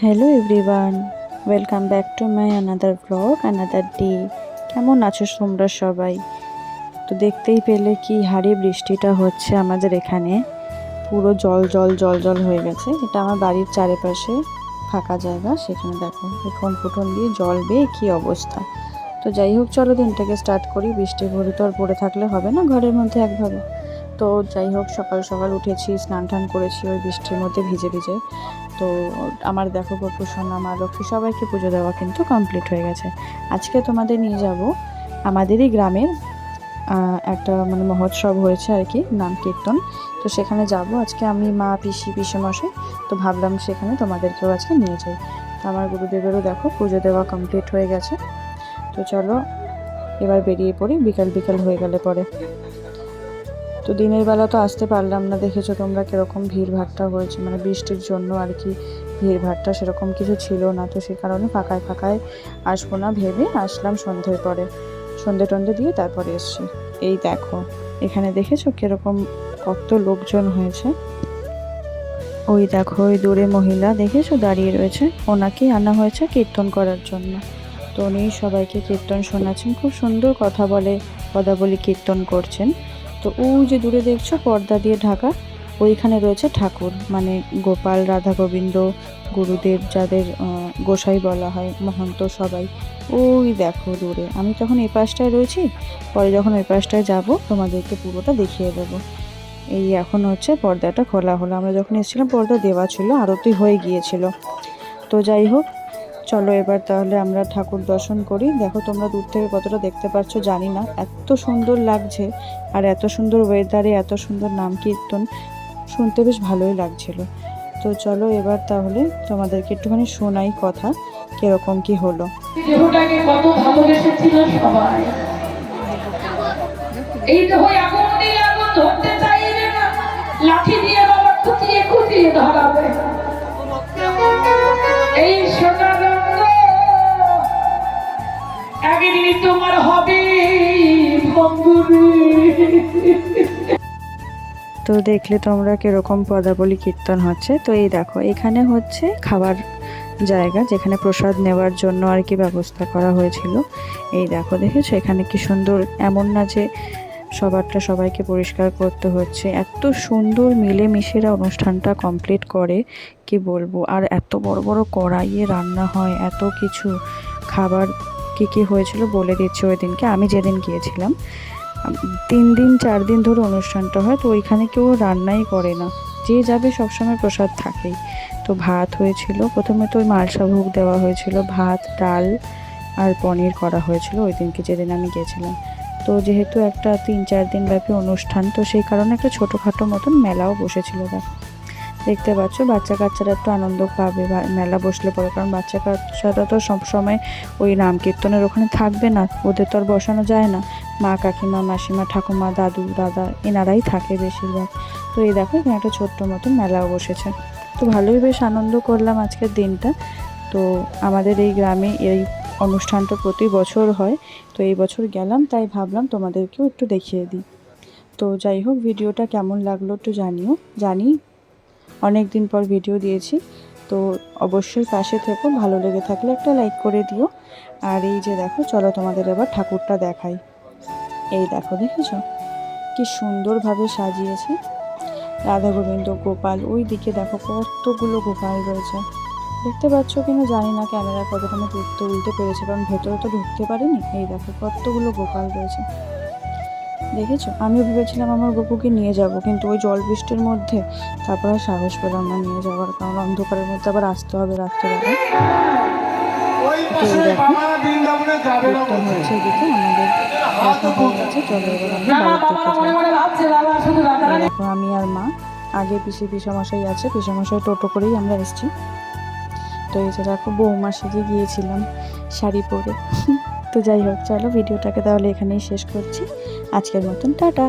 Hello everyone, welcome back to my another blog another day. কেমন আছো তোমরা সবাই? তো দেখতেই পেলে কি হারে বৃষ্টিটা হচ্ছে আমাদের এখানে। পুরো জল জল জল জল হয়ে গেছে। এটা আমার বাড়ির চারিপাশে ফাঁকা জায়গা, সেখানে দেখো উঠোন ফুটন দিয়ে জল বেয়ে কী অবস্থা। তো যাই হোক, চলো দিনটাকে স্টার্ট করি। বৃষ্টি ভরে তো আর পড়ে থাকলে হবে না ঘরের মধ্যে একভাবে। তো যাই হোক, সকাল সকাল উঠেছি, স্নান টান করেছি ওই বৃষ্টির মধ্যে ভিজে ভিজে। তো আমার দেখো গপু সোনা মা লক্ষ্মী সবাইকে পুজো দেওয়া কিন্তু কমপ্লিট হয়ে গেছে। আজকে তোমাদের নিয়ে যাব আমাদেরই গ্রামের একটা মহোৎসব হয়েছে আর কি, নাম কীর্তন। তো সেখানে যাব আজকে আমি, মা, পিসি, পিসেমশাই। তো ভাবলাম সেখানে তোমাদেরকেও আজকে নিয়ে যাই। তো আমার গুরুদেবেরও দেখো পুজো দেওয়া কমপ্লিট হয়ে গেছে। তো চলো এবার বেরিয়ে পড়ি, বিকাল বিকাল হয়ে গেলে পরে। তো দিনের বেলা তো আসতে পারলাম না, দেখেছো তোমরা কীরকম ভিড়ভাট্টা হয়েছে, বৃষ্টির জন্য আর কি। ভিড়ভাট্টা সেরকম কিছু ছিল না, তো সে কারণে ফাঁকায় ফাঁকায় আসবো না ভেবে আসলাম সন্ধ্যের পরে। সন্ধ্যে টন্ধে দিয়ে তারপরে এসছি। এই দেখো এখানে দেখেছো কীরকম কত লোকজন হয়েছে। ওই দেখো ওই দূরে মহিলা দেখেছো দাঁড়িয়ে রয়েছে, ওনাকেই আনা হয়েছে কীর্তন করার জন্য। তো উনি সবাইকে কীর্তন শোনাচ্ছেন, খুব সুন্দর কথা বলে, পদাবলী কীর্তন করছেন। তো ওই যে দূরে দেখছো পর্দা দিয়ে ঢাকা, ওইখানে রয়েছে ঠাকুর, গোপাল, রাধা গোবিন্দ, গুরুদেব, যাদের গোসাই বলা হয়, মহন্ত সবাই। ওই দেখো দূরে। আমি তখন এই পাশটায় রয়েছি, পরে যখন ওই পাশটায় যাব তোমাদেরকে পুরোটা দেখিয়ে দেবো। এই এখন হচ্ছে পর্দাটা খোলা হলো, আমরা যখন এসেছিলাম পর্দা দেওয়া ছিল, আরতি হয়ে গিয়েছিল। তো যাই হোক, চলো এবার তাহলে আমরা ঠাকুর দর্শন করি। দেখো তোমরা দূর থেকে কতটা দেখতে পাচ্ছ জানি না, এত সুন্দর লাগছে। আর এত সুন্দর ওয়েদারে এত সুন্দর নাম কীর্তন শুনতে বেশ ভালোই লাগছিল। তো চলো এবার তাহলে তোমাদেরকে একটুখানি শোনাই কথা, কিরকম কি হলো। দেহটাকে কত ভালোবেসেছিল সবাই, এই দেহ আগুন দিয়ে আগুন ধরতে চাইবে না, লাঠি দিয়ে বাবা খুঁটিয়ে খুঁটিয়ে ধরাবে। এই সোনা রঙ একদিন তোমার হবে ভঙ্গুরি। তো দেখলে তোমরা কিরকম পদাবলী কীর্তন হচ্ছে। তো এই দেখো এখানে হচ্ছে খাবার জায়গা, যেখানে প্রসাদ নেওয়ার জন্য আর কি ব্যবস্থা করা হয়েছিল। এই দেখো দেখেছো এখানে কি সুন্দর, এমন না যে সবারটা সবাইকে পরিষ্কার করতে হচ্ছে, এত সুন্দর মিলেমিশেরা অনুষ্ঠানটা কমপ্লিট করে কি বলবো। আর এত বড় বড় কড়াইয়ে রান্না হয়, এত কিছু খাবার কি কি হয়েছিল বলে দিচ্ছে। ওই দিনকে আমি যেদিন গিয়েছিলাম 3 দিন 4 দিন ধরে অনুষ্ঠানটা হয়, তো ওইখানে কেউ রান্নাই করে না, যে যাবে সবসময় প্রসাদ থাকেই। তো ভাত হয়েছিল প্রথমে, তো ওই মালসা ভোগ দেওয়া হয়েছিল, ভাত, ডাল আর পনির করা হয়েছিল ওই দিনকে যেদিন আমি গেছিলাম। তো যেহেতু একটা 3-4 দিন ব্যাপী অনুষ্ঠান, তো সেই কারণে একটা ছোটোখাটো মতন মেলাও বসেছিল। দেখতে পাচ্ছ বাচ্চা কাচ্চারা একটু আনন্দ পাবে মেলা বসলে পরে, কারণ বাচ্চা কাচ্চারা তো সবসময় ওই নাম কীর্তনের ওখানে থাকবে না, ওদের তো আর বসানো যায় না। মা, কাকিমা, মাসিমা, ঠাকুমা, দাদু, দাদা এনারাই থাকে বেশিরভাগ। তো এই দেখো এখানে একটা ছোট্ট মতন মেলাও বসেছে। তো ভালোই বেশ আনন্দ করলাম আজকের দিনটা। তো আমাদের এই গ্রামে এই অনুষ্ঠানটা প্রতি বছর হয়, তো এই বছর গেলাম, তাই ভাবলাম তোমাদেরকেও একটু দেখিয়ে দিই। তো যাই হোক, ভিডিওটা কেমন লাগলো একটু জানিও। জানি অনেক দিন পর ভিডিও দিয়েছি, তো অবশ্যই পাশে থেকো, ভালো লেগে থাকলে একটা লাইক করে দিও। আর এই যে দেখো, চলো তোমাদের এবার ঠাকুরটা দেখাই। এই দেখো দেখেছো কি সুন্দরভাবে সাজিয়েছে, রাধা গোবিন্দ, গোপাল। ওই দিকে দেখো কতগুলো গোপাল রয়েছে, দেখতে পাচ্ছ কিনা জানি না, ক্যামেরা কতটা তুলতে পেরেছে, কারণ ভেতরে তো ঢুকতে পারিনি। এই দেখো কতগুলো গোপাল রয়েছে, দেখেছো। আমিও ভেবেছিলাম আমার গপুকে নিয়ে যাব, কিন্তু ওই জল বৃষ্টির মধ্যে তারপর আর সাহস পেলাম না নিয়ে যাওয়ার, কারণ অন্ধকারের মধ্যে আবার আসতে হবে রাত্রেবেলা। তো এই দেখো কীর্তন হচ্ছে এদিকে, আমাদের দেখা হয়ে গেছে। চলো এবার আমরা বাড়ির দিকে যাই। দেখো আমি আর মা, আগে পিসমশাই আছে, পিসমশাই টোটো করেই আমরা এসেছি। তো এই যে দেখো বৌমা সেজে গিয়েছিলাম শাড়ি পরে। তো যাই হোক, চলো ভিডিওটাকে তাহলে এখানেই শেষ করছি আজকের মতন, টাটা।